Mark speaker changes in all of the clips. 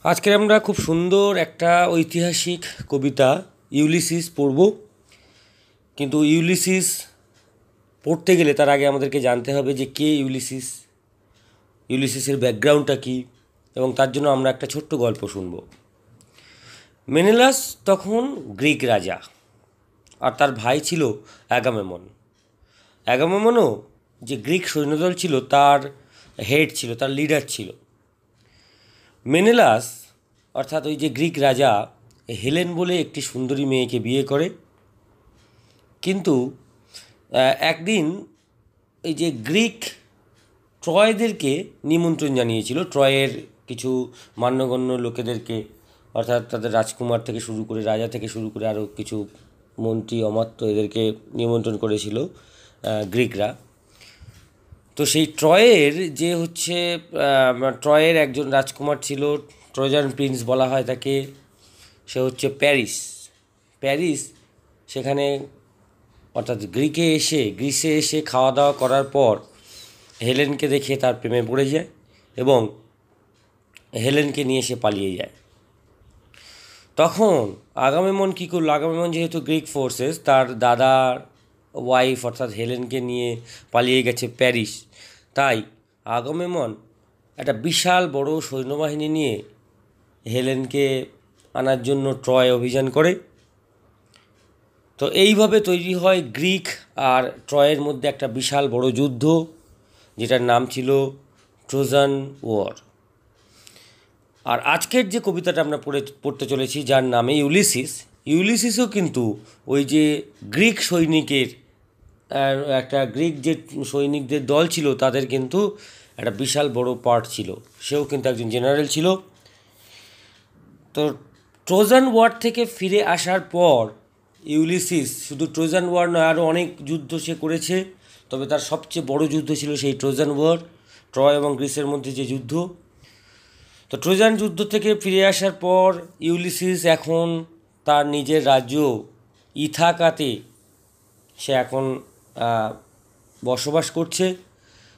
Speaker 1: আজকে আমরা খুব সুন্দর একটা ঐতিহাসিক কবিতা ইউলিসিস পড়ব। কিন্তু ইউলিসিস পড়তে গেলে তার আগে আমাদেরকে জানতে হবে যে কে ইউলিসিস, ইউলিসিসের ব্যাকগ্রাউন্ডটা কী, এবং তার জন্য আমরা একটা ছোট্ট গল্প শুনব। মেনেলাস তখন গ্রিক রাজা, আর তার ভাই ছিল অ্যাগামেমন। অ্যাগামেমনও যে গ্রিক সৈন্যদল ছিল তার হেড ছিল, তার লিডার ছিল। মেনেলাস অর্থাৎ ওই যে গ্রিক রাজা হেলেন বলে একটি সুন্দরী মেয়েকে বিয়ে করে। কিন্তু একদিন এই যে গ্রিক ট্রয়দেরকে নিমন্ত্রণ জানিয়েছিল, ট্রয়ের কিছু মান্যগণ্য লোকেদেরকে, অর্থাৎ তাদের রাজকুমার থেকে শুরু করে, রাজা থেকে শুরু করে আরও কিছু মন্ত্রী অমাত্য, এদেরকে নিমন্ত্রণ করেছিল গ্রিকরা। তো সেই ট্রয়ের যে হচ্ছে ট্রয়ের একজন রাজকুমার ছিল, ট্রোজান প্রিন্স বলা হয় তাকে, সে হচ্ছে প্যারিস। প্যারিস সেখানে অর্থাৎ গ্রিসে এসে খাওয়া দাওয়া করার পর হেলেনকে দেখে তার প্রেমে পড়ে যায় এবং হেলেনকে নিয়ে সে পালিয়ে যায়। তখন আগামেমন কী করলো? আগামেমন যেহেতু গ্রিক ফোর্সেস, তার দাদার ওয়াইফ অর্থাৎ হেলেনকে নিয়ে পালিয়ে গেছে প্যারিস, তাই আগামেমন একটা বিশাল বড় সৈন্যবাহিনী নিয়ে হেলেনকে আনার জন্য ট্রয় অভিযান করে। তো এইভাবে তৈরি হয় গ্রিক আর ট্রয়ের মধ্যে একটা বিশাল বড় যুদ্ধ, যেটার নাম ছিল ট্রোজান ওয়ার। আর আজকের যে কবিতাটা আমরা পড়তে চলেছি, যার নামে ইউলিসিস, ইউলিসিসও কিন্তু ওই যে গ্রিক সৈনিকের একটা গ্রিক যে সৈনিকদের দল ছিল তাদের কিন্তু একটা বিশাল বড় পার্ট ছিল, সেও কিন্তু একজন জেনারেল ছিল। তো ট্রোজান ওয়ার থেকে ফিরে আসার পর ইউলিসিস শুধু ট্রোজান ওয়ার নয়, আরও অনেক যুদ্ধ সে করেছে, তবে তার সবচেয়ে বড় যুদ্ধ ছিল সেই ট্রোজান ওয়ার, ট্রয় এবং গ্রিসের মধ্যে যে যুদ্ধ। তো ট্রোজান যুদ্ধ থেকে ফিরে আসার পর ইউলিসিস এখন তার নিজের রাজ্য ইথাকাতে সে এখন বসবাস করছে।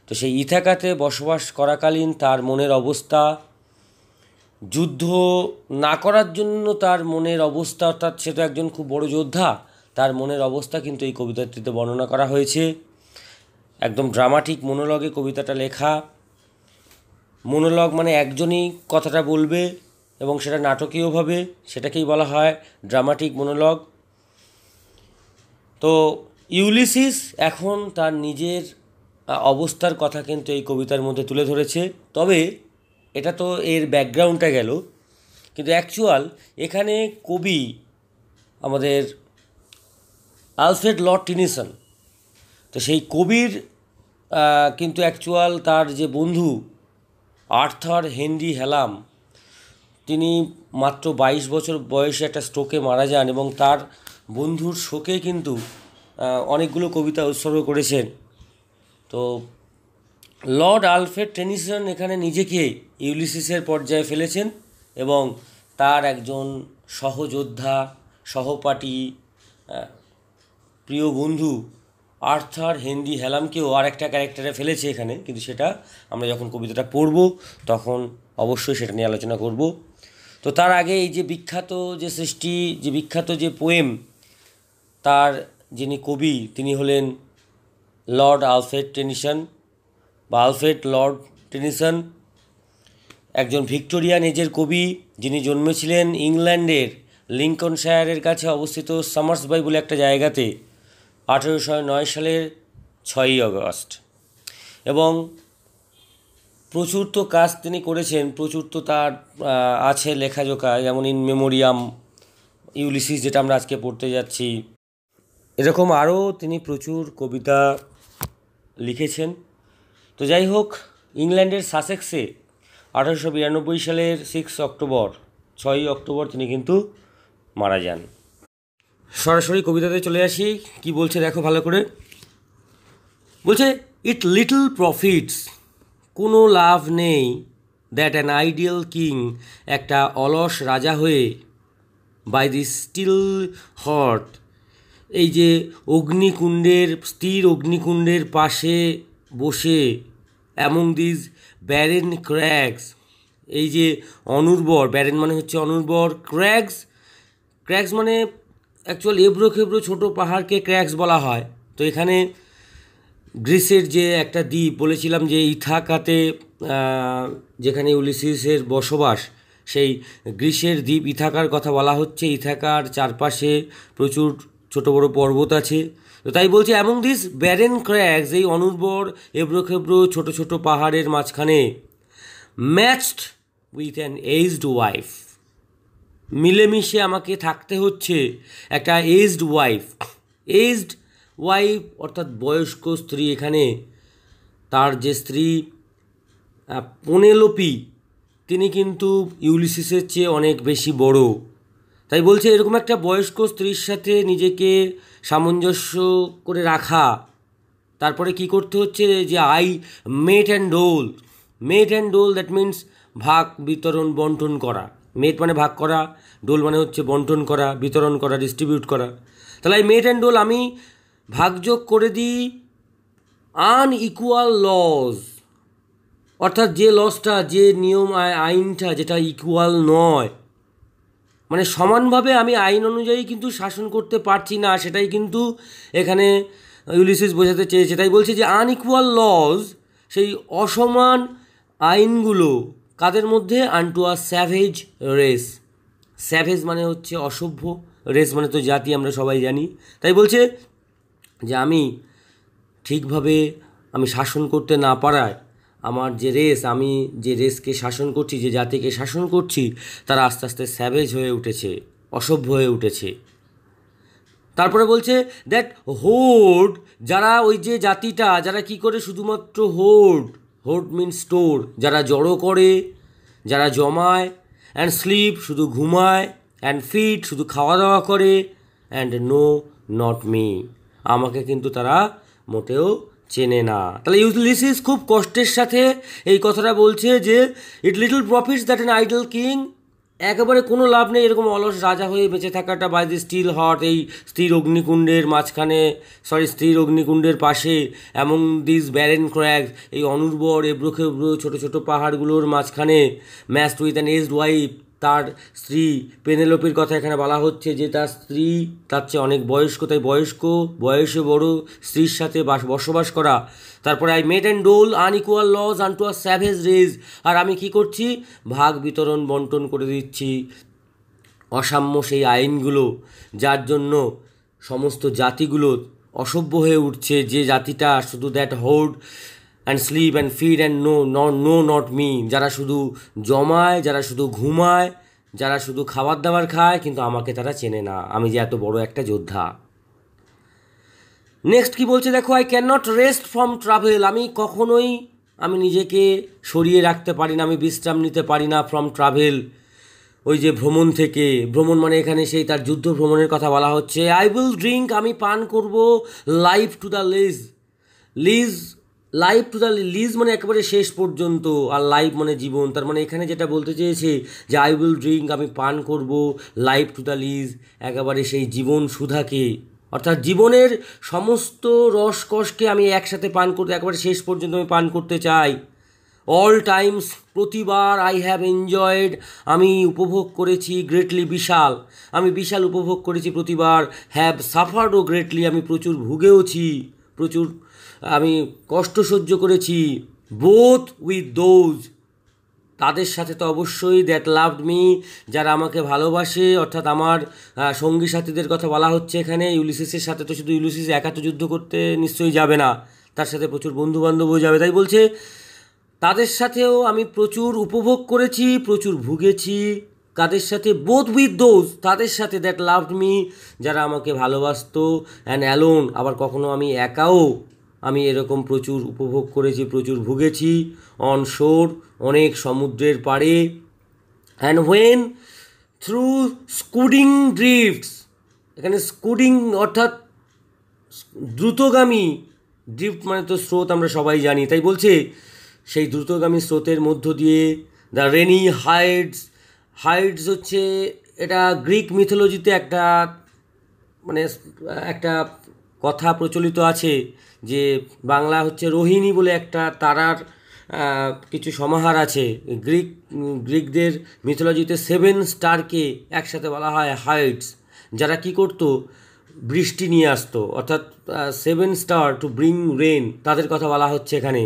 Speaker 1: তো সেই ইথাকাতে বসবাস করাকালীন তার মনের অবস্থা, যুদ্ধ না করার জন্য তার মনের অবস্থা, অর্থাৎ সে তো একজন খুব বড় যোদ্ধা, তার মনের অবস্থা কিন্তু এই কবিতাটিতে বর্ণনা করা হয়েছে। একদম ড্রামাটিক মনোলগে কবিতাটা লেখা। মনোলগ মানে একজনই কথাটা বলবে এবং সেটা নাটকীয়ভাবে, সেটাকেই বলা হয় ড্রামাটিক মনোলগ। তো ইউলিসিস এখন তার নিজের অবস্থার কথা কিন্তু এই কবিতার মধ্যে তুলে ধরেছে। তবে এটা তো এর ব্যাকগ্রাউন্ডটা গেল, কিন্তু অ্যাকচুয়াল এখানে কবি আমাদের আলফ্রেড লর্ড টেনিসন। তো সেই কবির কিন্তু অ্যাকচুয়াল তার যে বন্ধু আর্থার হেনরি হ্যালাম, তিনি মাত্র 22 বছর বয়সে একটা স্ট্রোকে মারা যান এবং তার বন্ধুর শোকে কিন্তু অনেকগুলো কবিতা উৎসর্গ করেছেন। তো লর্ড আলফ্রেড টেনিসন এখানে নিজেকে ইউলিসিসের পর্যায়ে ফেলেছেন এবং তার একজন সহযোদ্ধা, সহপাঠী, প্রিয় বন্ধু আর্থার হেনরি হ্যালামকেও আর একটা ক্যারেক্টারে ফেলেছে এখানে, কিন্তু সেটা আমরা যখন কবিতাটা পড়ব তখন অবশ্যই সেটা নিয়ে আলোচনা করব। তো তার আগে এই যে বিখ্যাত যে সৃষ্টি, যে বিখ্যাত যে পোয়েম, তার যিনি কবি তিনি হলেন লর্ড আলফ্রেড টেনিসন বা আলফ্রেড লর্ড টেনিসন, একজন ভিক্টোরিয়ান এজের কবি, যিনি জন্মেছিলেন ইংল্যান্ডের লিঙ্কনশায়ারের কাছে অবস্থিত সামার্সবাই বলে একটা জায়গাতে 1809 সালের 6ই আগস্ট। এবং প্রচুর তো কাজ তিনি করেছেন, প্রচুর তো তার আছে লেখাজোখা, যেমন ইন মেমোরিয়াম, ইউলিসিস যেটা আমরা আজকে পড়তে যাচ্ছি, এরকম আরও তিনি প্রচুর কবিতা লিখেছেন। তো যাই হোক, ইংল্যান্ডের সাসেক্সে 1892 সালের 6ই অক্টোবর তিনি কিন্তু মারা যান। সরাসরি কবিতাতে চলে আসি, কি বলছে দেখো ভালো করে। বলছে, ইট লিটল প্রফিটস, কোনো লাভ নেই, দ্যাট অ্যান আইডিয়াল কিং, একটা অলস রাজা হয়ে, বাই দি স্টিল হার্ট, এই যে অগ্নিকুণ্ডের, স্থির অগ্নিকুণ্ডের পাশে বসে, অ্যামং দিজ ব্যারেন ক্র্যাগস, এই যে অনুর্বর, ব্যারেন মানে হচ্ছে অনুর্বর, ক্র্যাগস মানে অ্যাকচুয়াল এবড়ো খেবড়ো ছোটো পাহাড়কে ক্র্যাগস বলা হয়। তো এখানে গ্রিসের যে একটা দ্বীপ বলেছিলাম যে ইথাকাতে, যেখানে ইউলিসিসের বসবাস, সেই গ্রিসের দ্বীপ ইথাকার কথা বলা হচ্ছে। ইথাকার চারপাশে প্রচুর ছোট বড় পর্বত আছে। তো তাই বলছে অ্যামং দিস ব্যারেন ক্র্যাগস, এই অনুর্বর এবড়ো খেবড়ো ছোটো ছোটো পাহাড়ের মাঝখানে, matched with an aged wife, মিলেমিশে আমাকে থাকতে হচ্ছে একটা এজড ওয়াইফ অর্থাৎ বয়স্ক স্ত্রী। এখানে তার যে স্ত্রী পেনেলোপি, তিনি কিন্তু ইউলিসিসের চেয়ে অনেক বেশি বড়। তাই বলছে এরকম একটা বয়স্ক স্ত্রীর সাথে নিজেকে সামঞ্জস্য করে রাখা। তারপরে কি করতে হচ্ছে যে I met and dole, that means ভাগ বিতরণ বন্টন করা। মেট মানে ভাগ করা, ডোল মানে হচ্ছে বন্টন করা, বিতরণ করা, ডিস্ট্রিবিউট করা। তাহলে আই মেট অ্যান্ড ডোল, আমি ভাগযোগ করে দিই আনইকুয়াল লজ, অর্থাৎ যে লসটা, যে নিয়ম আইনটা যেটা ইকুয়াল নয়, মানে সমানভাবে আমি আইন অনুযায়ী কিন্তু শাসন করতে পারছি না, সেটাই কিন্তু এখানে ইউলিসিস বোঝাতে চেয়েছে। তাই বলছে যে আনইকুয়াল লজ, সেই অসমান আইনগুলো কাদের মধ্যে, আনটু আ স্যাভেজ রেস। স্যাভেজ মানে হচ্ছে অসভ্য, রেস মানে তো জাতি, আমরা সবাই জানি। তাই বলছে যে আমি ঠিকভাবে আমি শাসন করতে না পারায় আমার যে রেস, আমি যে রেসকে শাসন করছি, যে জাতিকে শাসন করছি, তারা আস্তে আস্তে স্যাভেজ হয়ে উঠেছে, অসভ্য হয়ে উঠেছে। তারপরে বলছে দ্যাট হোর্ড, যারা ওই যে জাতিটা, যারা কি করে শুধুমাত্র হোর্ড মিন্স স্টোর, যারা জড়ো করে, যারা জমায়, অ্যান্ড স্লিপ শুধু ঘুমায়, অ্যান্ড ফিড শুধু খাওয়া দাওয়া করে, অ্যান্ড নো নট মি, আমাকে কিন্তু তারা মোটেও চেনে না। তাহলে ইউলিসিস খুব কষ্টের সাথে এই কথাটা বলছে যে ইট little profits that an idol king, একেবারে কোনো লাভ নেই এরকম অলস রাজা হয়ে বেঁচে থাকাটা বাই দি স্টিল হট, এই স্থির অগ্নিকুণ্ডের মাঝখানে, স্থির অগ্নিকুণ্ডের পাশে, এমন দিস ব্যারেন ক্র্যাগস, এই অনুর্বর এবড়ো খেবড়ো ছোটো ছোটো পাহাড়গুলোর মাঝখানে, matched with an aged wife, তার স্ত্রী পেনেলোপির কথা এখানে বলা হচ্ছে যে তার স্ত্রী তার চেয়ে অনেক বয়স্ক, তাই বয়সে বড় স্ত্রীর সাথে বসবাস করা। তারপরে I mete and dole unequal laws unto a savage race, আর আমি কি করছি, ভাগ বিতরণ বন্টন করে দিচ্ছি অসাম্য সেই আইনগুলো, যার জন্য সমস্ত জাতিগুলো অসভ্য হয়ে উঠছে। যে জাতিটা শুধু that hoard and sleep and feed and know not me, যারা শুধু জমায়, যারা শুধু ঘুমায়, যারা শুধু খাবার দাবার খায়, কিন্তু আমাকে তারা চেনে না, আমি যে এত বড় একটা যোদ্ধা। নেক্সট কি বলছে দেখো, I can not rest from travel, আমি কখনোই আমি নিজেকে সরিয়ে রাখতে পারি না, আমি বিশ্রাম নিতে পারি না ফ্রম ট্রাভেল, ওই যে ভ্রমণ থেকে। ভ্রমণ মানে এখানে সেই তার যুদ্ধ ভ্রমণের কথা বলা হচ্ছে। আই উইল ড্রিঙ্ক, আমি পান করব, লাইফ টু দ্য লিজ মানে একেবারে শেষ পর্যন্ত, আর লাইফ মানে জীবন। তার মানে এখানে যেটা বলতে চেয়েছে যে আই উইল ড্রিঙ্ক, আমি পান করব, লাইফ টু দ্য লিজ, একেবারে সেই জীবন সুধাকে, অর্থাৎ জীবনের সমস্ত রসকসকে আমি একসাথে পান করতে, একেবারে শেষ পর্যন্ত আমি পান করতে চাই। অল টাইমস, প্রতিবার, আই হ্যাভ এনজয়েড, আমি উপভোগ করেছি, গ্রেটলি, আমি বিশাল উপভোগ করেছি প্রতিবার। হ্যাভ সাফারডও গ্রেটলি, আমি প্রচুর ভুগেওছি, প্রচুর আমি কষ্ট সহ্য করেছি। বোথ উইথ দোজ, তাদের সাথে তো অবশ্যই, দ্যাট লাভড মি, যারা আমাকে ভালোবাসে, অর্থাৎ আমার সঙ্গী সাথীদের কথা বলা হচ্ছে এখানে। ইউলিসিসের সাথে তো শুধু ইউলিসিস একা তো যুদ্ধ করতে নিশ্চয়ই যাবে না, তার সাথে প্রচুর বন্ধুবান্ধবও যাবে। তাই বলছে তাদের সাথেও আমি প্রচুর উপভোগ করেছি, প্রচুর ভুগেছি। কাদের সাথে, বোথ উইথ দোজ, তাদের সাথে, দ্যাট লাভড মি, যারা আমাকে ভালোবাসতো, অ্যান্ড অ্যালোন, আবার কখনো আমি একাও আমি এরকম প্রচুর উপভোগ করেছি, প্রচুর ভুগেছি। অন শোর, অনেক সমুদ্রের পাড়ে। অ্যান্ড হোয়েন থ্রু স্কুডিং ড্রিফটস, এখানে স্কুডিং অর্থাৎ দ্রুতগামী, ড্রিফট মানে তো স্রোত, আমরা সবাই জানি। তাই বলছে সেই দ্রুতগামী স্রোতের মধ্য দিয়ে, দ্য রেনি হাইডস হচ্ছে, এটা গ্রিক মিথোলজিতে একটা মানে একটা কথা প্রচলিত আছে যে বাংলা হচ্ছে রোহিণী বলে একটা তারার কিছু সমাহার আছে। গ্রিকদের মিথোলজিতে 7 স্টারকে একসাথে বলা হয় হাইটস, যারা কি করতো, বৃষ্টি নিয়ে আসতো, অর্থাৎ 7 স্টার টু ব্রিং রেন, তাদের কথা বলা হচ্ছে এখানে।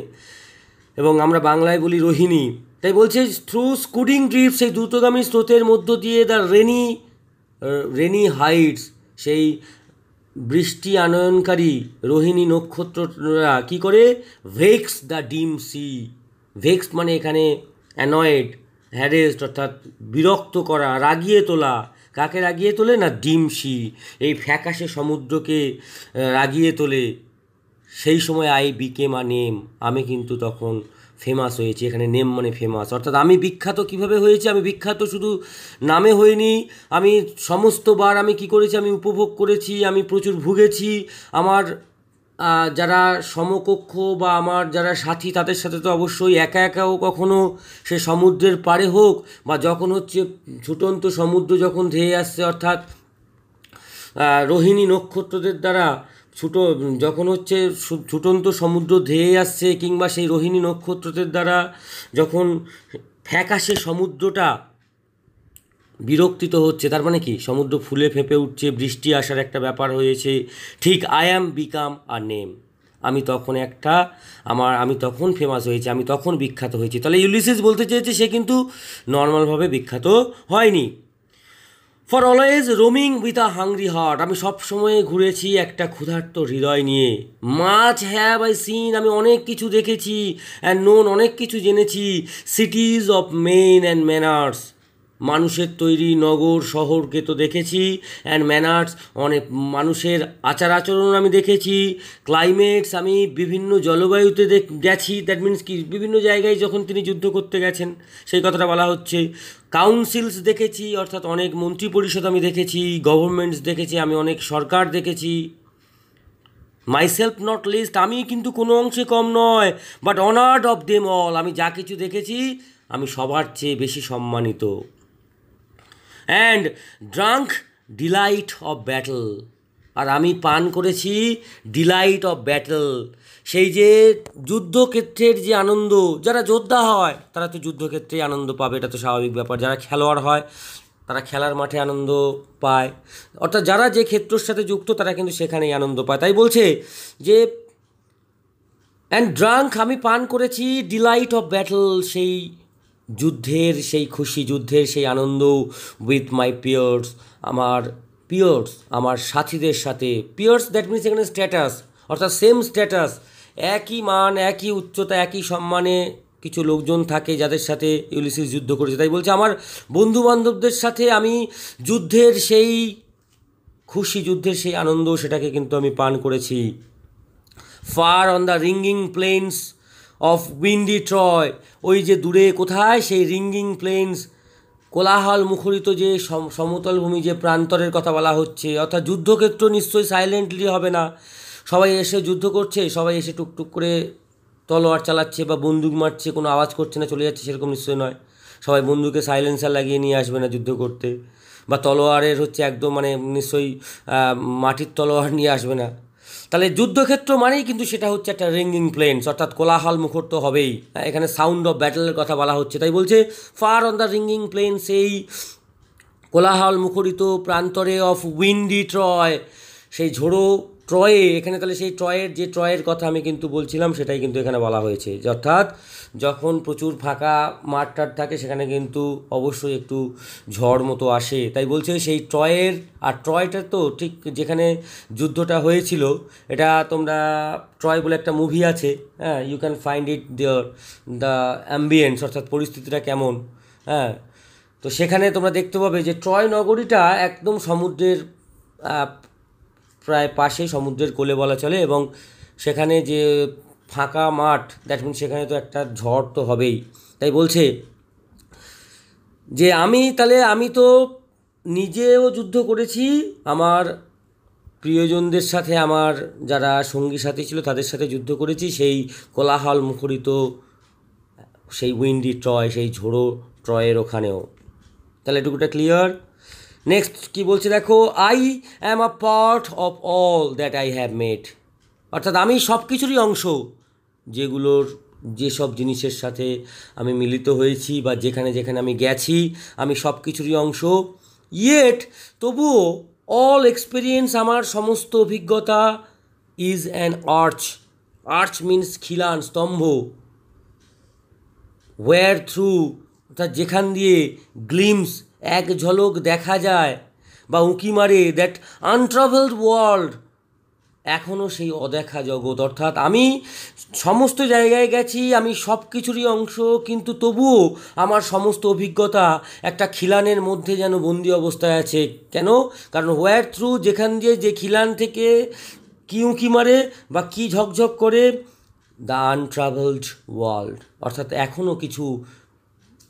Speaker 1: এবং আমরা বাংলায় বলি রোহিণী। তাই বলছে থ্রু স্কুডিং ড্রিফট, সেই দ্রুতগামী স্রোতের মধ্য দিয়ে দ্য রেনি হাইটস, সেই বৃষ্টি আনয়নকারী রোহিণী নক্ষত্ররা কী করে, ভেক্স দ্য ডিম সি। ভেক্স মানে এখানে অ্যানয়েড, হ্যারেস্ট, অর্থাৎ বিরক্ত করা, রাগিয়ে তোলা। কাকে রাগিয়ে তোলে না, ডিম সি, এই ফ্যাকাশে সমুদ্রকে রাগিয়ে তোলে। সেই সময় আই বিকেম আ নেম, আমি কিন্তু তখন ফেমাস হয়েছি। এখানে নেম মানে ফেমাস, অর্থাৎ আমি বিখ্যাত কিভাবে হয়েছি, আমি বিখ্যাত শুধু নামে হইনি, আমি সমস্তবার আমি কি করেছি, আমি উপভোগ করেছি, আমি প্রচুর ভুগেছি। আমার যারা সমকক্ষ বা আমার যারা সাথী, তাদের সাথে তো অবশ্যই একা একাও কখনো সে সমুদ্রের পাড়ে হোক, বা যখন হচ্ছে ছুটন্ত সমুদ্র যখন ধেয়ে আসছে, অর্থাৎ রোহিণী নক্ষত্রদের দ্বারা যখন হচ্ছে ছুটন্ত সমুদ্র ধেয়ে আসছে, কিংবা সেই রোহিণী নক্ষত্রদের দ্বারা যখন ফ্যাকাশে সমুদ্রটা বিরক্তিত হচ্ছে, তার মানে কি, সমুদ্র ফুলে ফেঁপে উঠছে, বৃষ্টি আসার একটা ব্যাপার হয়েছে, ঠিক I am become a name, আমি তখন ফেমাস হয়েছি, আমি তখন বিখ্যাত হয়েছি। তাহলে ইউলিসিস বলতে চেয়েছে সে কিন্তু নর্মালভাবে বিখ্যাত হয়নি। For always roaming with a hungry heart, আমি সবসময় ঘুরেছি একটা ক্ষুধার্ত হৃদয় নিয়ে। মাচ হ্যাভ আই সিন, আমি অনেক কিছু দেখেছি, অ্যান্ড নোন, অনেক কিছু জেনেছি। সিটিজ অফ মেন অ্যান্ড ম্যানার্স, মানুষের তৈরি নগর শহরকে তো দেখেছি, অ্যান্ড ম্যানার্স, অনেক মানুষের আচার আচরণ আমি দেখেছি। ক্লাইমেটস, আমি বিভিন্ন জলবায়ুতে গেছি, দ্যাট মিনস কি, বিভিন্ন জায়গায় যখন তিনি যুদ্ধ করতে গেছেন সেই কথাটা বলা হচ্ছে। কাউন্সিলস দেখেছি, অর্থাৎ অনেক মন্ত্রী পরিষদ আমি দেখেছি। গভর্নমেন্টস দেখেছি, আমি অনেক সরকার দেখেছি। মাইসেলফ নট লিস্ট, আমি কিন্তু কোনো অংশে কম নয়। But honoured of them all, আমি যা কিছু দেখেছি আমি সবার চেয়ে বেশি সম্মানিত। And drunk delight of battle, আর আমি পান করেছি ডিলাইট অফ ব্যাটল, সেই যে যুদ্ধক্ষেত্রের যে আনন্দ। যারা যোদ্ধা হয় তারা তো যুদ্ধক্ষেত্রেই আনন্দ পাবে, এটা তো স্বাভাবিক ব্যাপার। যারা খেলোয়াড় হয় তারা খেলার মাঠে আনন্দ পায়, অর্থাৎ যারা যে ক্ষেত্রের সাথে যুক্ত তারা কিন্তু সেখানেই আনন্দ পায়। তাই বলছে যে অ্যান্ড ড্রাঙ্ক, আমি পান করেছি ডিলাইট অফ ব্যাটল, সেই যুদ্ধের সেই খুশি, যুদ্ধের সেই আনন্দ। উইথ মাই পিয়ার্স, আমার সাথীদের সাথে। পিয়ার্স দ্যাট মিনস এখানে স্ট্যাটাস, অর্থাৎ সেম স্ট্যাটাস, একই মান, একই উচ্চতা, একই সম্মানে কিছু লোকজন থাকে যাদের সাথে ইউলিসিস যুদ্ধ করেছে। তাই বলছে আমার বন্ধুবান্ধবদের সাথে আমি যুদ্ধের সেই খুশি, যুদ্ধের সেই আনন্দ, সেটাকে কিন্তু আমি পান করেছি। Far on the ringing plains of windy Troy, ওই যে দূরে কোথায় সেই রিঙ্গিং প্লেন্স, কোলাহল মুখরিত যে সমতল ভূমি, যে প্রান্তরের কথা বলা হচ্ছে। অর্থাৎ যুদ্ধক্ষেত্র নিশ্চয়ই সাইলেন্টলি হবে না, সবাই এসে যুদ্ধ করছে, সবাই এসে টুকটুক করে তলোয়ার চালাচ্ছে বা বন্দুক মারছে, কোনো আওয়াজ করছে না, চলে যাচ্ছে, সেরকম নিশ্চয়ই নয়। সবাই বন্দুকে সাইলেন্সার লাগিয়ে নিয়ে আসবে না যুদ্ধ করতে, বা তলোয়ারের হচ্ছে একদম মানে নিশ্চয়ই মাটির তলোয়ার নিয়ে আসবে না। তাহলে যুদ্ধক্ষেত্র মানেই কিন্তু সেটা হচ্ছে একটা রিঙ্গিং প্লেন্স, অর্থাৎ কোলাহল মুখর তো হবেই। এখানে সাউন্ড অফ ব্যাটেলের কথা বলা হচ্ছে। তাই বলছে far on the ringing plain, সেই কোলাহল মুখরিত প্রান্তরে অফ উইন্ডি ট্রয়, সেই ঝোড়ো ট্রয়ে। এখানে তাহলে সেই ট্রয়ের কথা আমি কিন্তু বলছিলাম, সেটাই কিন্তু এখানে বলা হয়েছে, যে অর্থাৎ যখন প্রচুর ফাঁকা মাঠ টাট থাকে সেখানে কিন্তু অবশ্যই একটু ঝড় মতো আসে। তাই বলছে সেই ট্রয়ের, আর ট্রয়টা তো ঠিক যেখানে যুদ্ধটা হয়েছিল, এটা তোমরা ট্রয় বলে একটা মুভি আছে, হ্যাঁ, you can find it there, the ambience, অর্থাৎ পরিস্থিতিটা কেমন, হ্যাঁ। তো সেখানে তোমরা দেখতে পাবে যে ট্রয় নগরীটা একদম সমুদ্রের প্রায় পাশে, সমুদ্রের কোলে বলা চলে, এবং সেখানে যে ফাঁকা মাঠ, দ্যাট মিনস সেখানে তো একটা ঝড় তো হবেই। তাই বলছে যে আমি তো নিজেও যুদ্ধ করেছি, আমার প্রিয়জনদের সাথে, আমার যারা সঙ্গী সাথী ছিল তাদের সাথে যুদ্ধ করেছি, সেই কোলাহল মুখরিত সেই উইন্ডি ট্রয়, সেই ঝোড়ো ট্রয়ের ওখানেও। তাহলে এটুকুটা ক্লিয়ার। নেক্সট কি বলছে দেখো, I am a part of all that I have made, অর্থাৎ আমি সব কিছুরই অংশ যেগুলোর যেসব জিনিসের সাথে আমি মিলিত হয়েছি বা যেখানে যেখানে আমি গেছি, আমি সব কিছুরই অংশ। ইয়েট তবুও অল এক্সপিরিয়েন্স, আমার সমস্ত অভিজ্ঞতা is an arch. Arch means খিলান, স্তম্ভ। ওয়্যার থ্রু, অর্থাৎ যেখান দিয়ে গ্লিমস, এক ঝলক দেখা যায় বা উঁকি মারে, দ্যাট আনট্রাভেলড ওয়ার্ল্ড, এখনও সেই অদেখা জগৎ। অর্থাৎ আমি সমস্ত জায়গায় গেছি, আমি সব কিছুরই অংশ, কিন্তু তবুও আমার সমস্ত অভিজ্ঞতা একটা খিলানের মধ্যে যেন বন্দি অবস্থায় আছে। কেন? কারণ ওয়্যার থ্রু, যেখান দিয়ে, যে খিলান থেকে কি উঁকি মারে বা কি ঝকঝক করে, দ্য আনট্রাভেলড ওয়ার্ল্ড, অর্থাৎ এখনও কিছু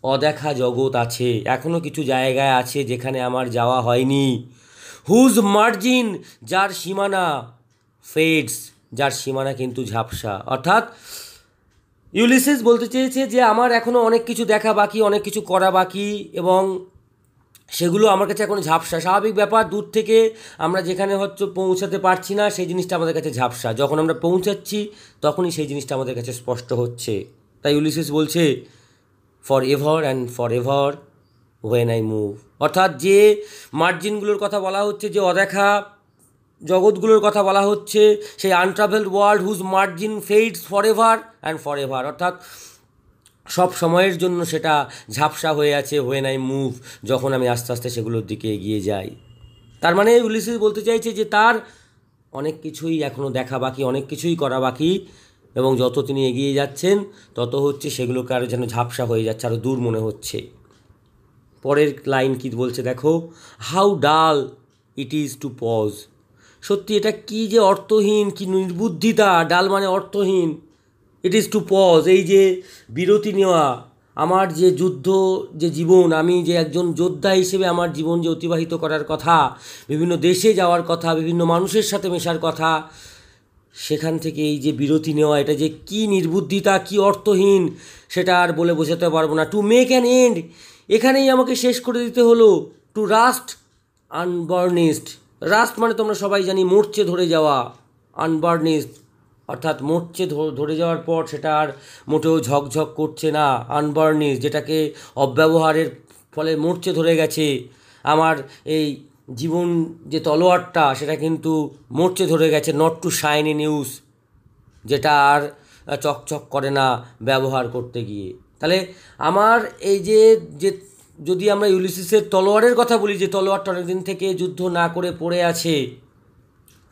Speaker 1: অদেখা জগৎ আছে, এখনও কিছু জায়গায় আছে যেখানে আমার যাওয়া হয়নি। হুজ মার্জিন, যার সীমানা, ফেডস, যার সীমানা কিন্তু ঝাপসা। অর্থাৎ ইউলিসিস বলতে চেয়েছে যে আমার এখনও অনেক কিছু দেখা বাকি, অনেক কিছু করা বাকি, এবং সেগুলো আমার কাছে এখন ঝাপসা। স্বাভাবিক ব্যাপার, দূর থেকে আমরা যেখানে হচ্ছে পৌঁছাতে পারছি না, সেই জিনিসটা আমাদের কাছে ঝাপসা। যখন আমরা পৌঁছাচ্ছি তখনই সেই জিনিসটা আমাদের কাছে স্পষ্ট হচ্ছে। তাই ইউলিসিস বলছে for ever and for ever when I move, অর্থাৎ যে মার্জিনগুলোর কথা বলা হচ্ছে, যে অদেখা জগৎগুলোর কথা বলা হচ্ছে, সেই untravelled world whose margin fades for ever and for ever, অর্থাৎ সব সময়ের জন্য সেটা ঝাপসা হয়ে আছে হোয়েন আই মুভ, যখন আমি আস্তে আস্তে সেগুলোর দিকে এগিয়ে যাই। তার মানে ইউলিসিস বলতে চাইছে যে তার অনেক কিছুই এখনও দেখা বাকি, অনেক কিছুই করা বাকি, এবং যত তিনি এগিয়ে যাচ্ছেন তত হচ্ছে সেগুলোকে আরও যেন ঝাপসা হয়ে যাচ্ছে, আরও দূর মনে হচ্ছে। পরের লাইন কী বলছে দেখো, হাউ ডাল ইট ইজ টু পজ। সত্যি এটা কি যে অর্থহীন, কি নির্বুদ্ধিতা। ডাল মানে অর্থহীন, ইট ইজ টু পজ, এই যে বিরতি নেওয়া। আমার যে যুদ্ধ, যে জীবন, আমি যে একজন যোদ্ধা হিসেবে আমার জীবন যে অতিবাহিত করার কথা, বিভিন্ন দেশে যাওয়ার কথা, বিভিন্ন মানুষের সাথে মেশার কথা, সেখান থেকে এই যে বিরতি নেওয়া, এটা যে কি নির্বুদ্ধিতা, কি অর্থহীন, সেটা আর বলে বোঝাতে পারবো না। টু মেক অ্যান এন্ড, এখানেই আমাকে শেষ করে দিতে হলো। টু রাস্ট আনবার্নিস্ট, রাস্ট মানে তোমরা সবাই জানি মরচে ধরে যাওয়া, আনবার্নিস্ট অর্থাৎ মরচে ধরে যাওয়ার পর সেটা আর মোটেও ঝকঝক করছে না। আনবার্নিস্ট, যেটাকে অব্যবহারের ফলে মরচে ধরে গেছে। আমার এই জীবন যে তলোয়ারটা, সেটা কিন্তু মরচে ধরে গেছে। Not to shine in use, যেটা আর চকচক করে না ব্যবহার করতে গিয়ে। তাহলে আমার এই যে যদি আমরা ইউলিসিসের তলোয়ারের কথা বলি, যে তলোয়ারটা অনেকদিন থেকে যুদ্ধ না করে পড়ে আছে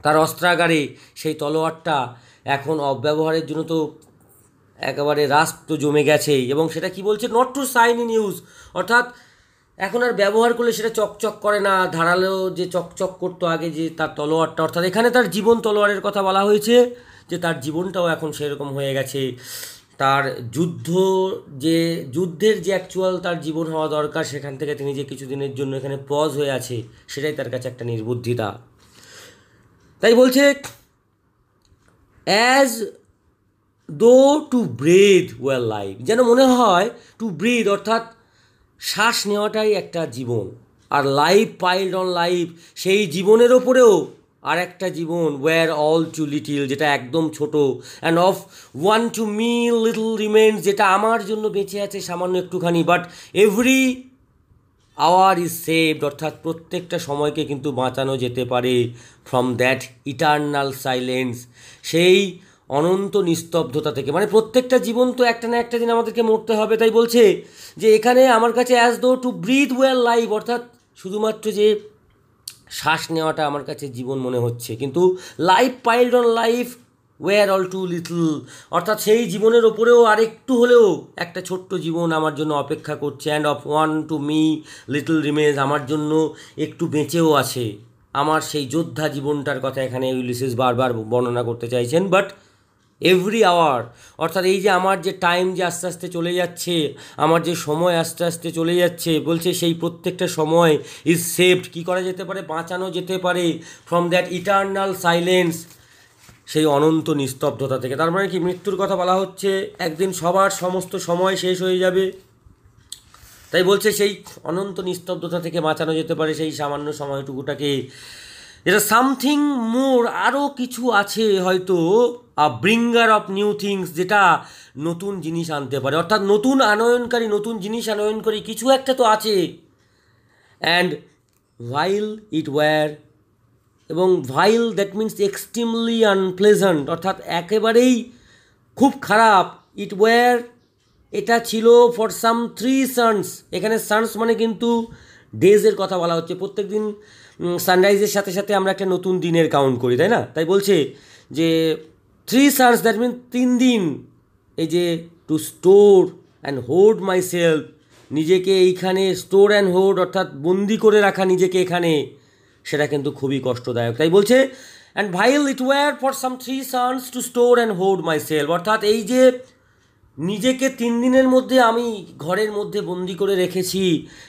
Speaker 1: তার অস্ত্রাগারে, সেই তলোয়ারটা এখন অব্যবহারের জন্য তো একেবারে রাস্ট তো জমে গেছেই। এবং সেটা কি বলছে, not to shine in use, অর্থাৎ এখন আর ব্যবহার করলে সেটা চকচক করে না। ধারালো যে চকচক করতো আগে যে তার তলোয়ারটা, অর্থাৎ এখানে তার জীবন তলোয়ারের কথা বলা হয়েছে, যে তার জীবনটাও এখন সেরকম হয়ে গেছে। তার যুদ্ধের যে অ্যাকচুয়াল তার জীবন হওয়া দরকার, সেখান থেকে তিনি যে কিছুদিনের জন্য এখানে পজ হয়ে আছে, সেটাই তার কাছে একটা নির্বুদ্ধিতা। তাই বলছে as though two breathe well life, যেন মনে হয় টু ব্রিথ অর্থাৎ শ্বাস নেওয়াটাই একটা জীবন, আর লাইফ পাইলড অন লাইফ, সেই জীবনের ওপরেও আর একটা জীবন, ওয়্যার অল টু লিটিল, যেটা একদম ছোট, and of one to me little remains, যেটা আমার জন্য বেঁচে আছে সামান্য একটুখানি, but every hour is saved, অর্থাৎ প্রত্যেকটা সময়কে কিন্তু বাঁচানো যেতে পারে ফ্রম দ্যাট ইটার্নাল সাইলেন্স, সেই অনন্ত নিস্তব্ধতা থেকে। মানে প্রত্যেকটা জীবন তো একটা না একটা দিন আমাদেরকে মরতে হবে। তাই বলছে যে এখানে আমার কাছে as though two breathe well life, অর্থাৎ শুধুমাত্র যে শ্বাস নেওয়াটা আমার কাছে জীবন মনে হচ্ছে, কিন্তু life piled on life were all too little, অর্থাৎ সেই জীবনের ওপরেও আরেকটু হলেও একটা ছোট্ট জীবন আমার জন্য অপেক্ষা করছে। And of one to me little remains, আমার জন্য একটু বেঁচেও আছে। আমার সেই যোদ্ধা জীবনটার কথা এখানে ইউলিসিস বারবার বর্ণনা করতে চাইছেন। বাট এভরি আওয়ার, অর্থাৎ এই যে আমার যে টাইম যে আস্তে আস্তে চলে যাচ্ছে, আমার যে সময় আস্তে আস্তে চলে যাচ্ছে, বলছে সেই প্রত্যেকটা সময় ইজ সেভড, কী করা যেতে পারে, বাঁচানো যেতে পারে ফ্রম দ্যাট ইটার্নাল সাইলেন্স, সেই অনন্ত নিস্তব্ধতা থেকে। তার মানে কি, মৃত্যুর কথা বলা হচ্ছে, একদিন সবার সমস্ত সময় শেষ হয়ে যাবে। তাই বলছে সেই অনন্ত নিস্তব্ধতা থেকে বাঁচানো যেতে পারে সেই সামান্য সময়টুকুটাকে, যেটা সামথিং মোর, আরও কিছু আছে হয়তো, ব্রিঙ্গার অফ নিউ থিংস, যেটা নতুন জিনিস আনতে পারে, অর্থাৎ নতুন আনয়নকারী, নতুন জিনিস আনয়নকারী কিছু একটা তো আছে। অ্যান্ড ভাইল ইট ওয়্যার, এবং ভাইল দ্যাট মিনস এক্সট্রিমলি আনপ্লেজেন্ট, অর্থাৎ একেবারেই খুব খারাপ। ইট ওয়্যার, এটা ছিল ফর সাম 3 সানস। এখানে সানস মানে কিন্তু ডেজের কথা বলা হচ্ছে। প্রত্যেক দিন সানরাইজের সাথে সাথে আমরা একটা নতুন দিনের কাউন্ট করি, তাই না? তাই বলছে যে 3 সানস, দ্যাট মিন 3 দিন, এই যে two store and hold my self, নিজেকে এইখানে স্টোর অ্যান্ড হোল্ড অর্থাৎ বন্দি করে রাখা নিজেকে এখানে, সেটা কিন্তু খুবই কষ্টদায়ক। তাই বলছে and vile it were for some 3 suns to store and hold myself, অর্থাৎ এই যে নিজেকে 3 দিনের মধ্যে আমি ঘরের মধ্যে বন্দি করে রেখেছি,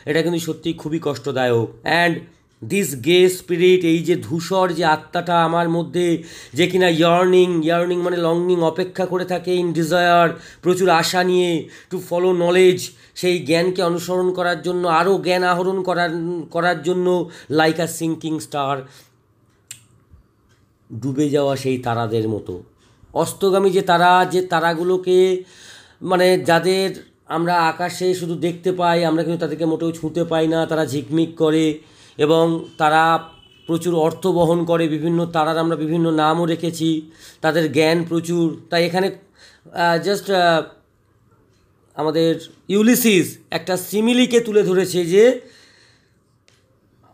Speaker 1: এটা কিন্তু সত্যি খুবই কষ্টদায়ক। অ্যান্ড দিস গে স্পিরিট, এই যে ধূসর যে আত্মাটা আমার মধ্যে, যে কিনা ইয়ার্নিং মানে লংনিং, অপেক্ষা করে থাকে, ইন ডিজায়ার, প্রচুর আশা নিয়ে, টু ফলো নলেজ, সেই জ্ঞানকে অনুসরণ করার জন্য, আরও জ্ঞান আহরণ করার জন্য, লাইক আ সিঙ্কিং স্টার, ডুবে যাওয়া সেই তারাদের মতো। অস্তগামী যে তারা, যে তারাগুলোকে মানে যাদের আমরা আকাশে শুধু দেখতে পাই, আমরা কিন্তু তাদেরকে মোটেও ছুঁতে পাই না, তারা ঝিকমিক করে এবং তারা প্রচুর অর্থ বহন করে। বিভিন্ন তারার আমরা বিভিন্ন নামও রেখেছি, তাদের জ্ঞান প্রচুর। তাই এখানে জাস্ট আমাদের ইউলিসিস একটা সিমিলিকে তুলে ধরেছে যে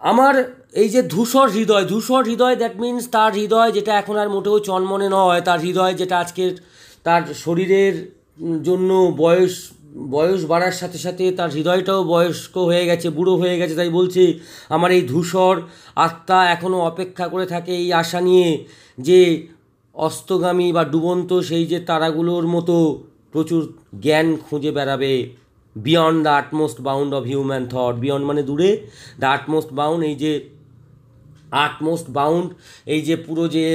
Speaker 1: আমার এই যে ধূসর হৃদয়, দ্যাট মিনস তার হৃদয় যেটা এখন আর মোটেও চনমনে নয়, তার হৃদয় যেটা আজকের তার শরীরের জন্য বয়স বাড়ার সাথে সাথে তার হৃদয়টাও বয়স্ক হয়ে গেছে, বুড়ো হয়ে গেছে। তাই বলছে আমার এই ধূসর আত্মা এখনও অপেক্ষা করে থাকে এই আশা নিয়ে যে অস্তগামী বা ডুবন্ত সেই যে তারাগুলোর মতো প্রচুর জ্ঞান খুঁজে বেড়াবে। Beyond the utmost bound of human thought, beyond মানে দূরে, দ্য আটমোস্ট বাউন্ড, এই যে আটমোস্ট বাউন্ড, এই যে পুরো যে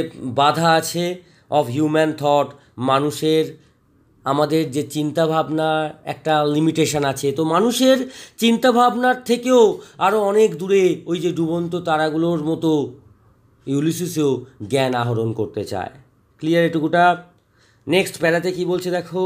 Speaker 1: বাধা আছে, অফ হিউম্যান থট, মানুষের আমাদের যে চিন্তাভাবনা একটা লিমিটেশন আছে, তো মানুষের চিন্তাভাবনার থেকেও আরও অনেক দূরে ওই যে ডুবন্ত তারাগুলোর মতো ইউলিসিসও জ্ঞান আহরণ করতে চায়। ক্লিয়ার এটুকুটা? নেক্সট প্যারাতে কী বলছে দেখো।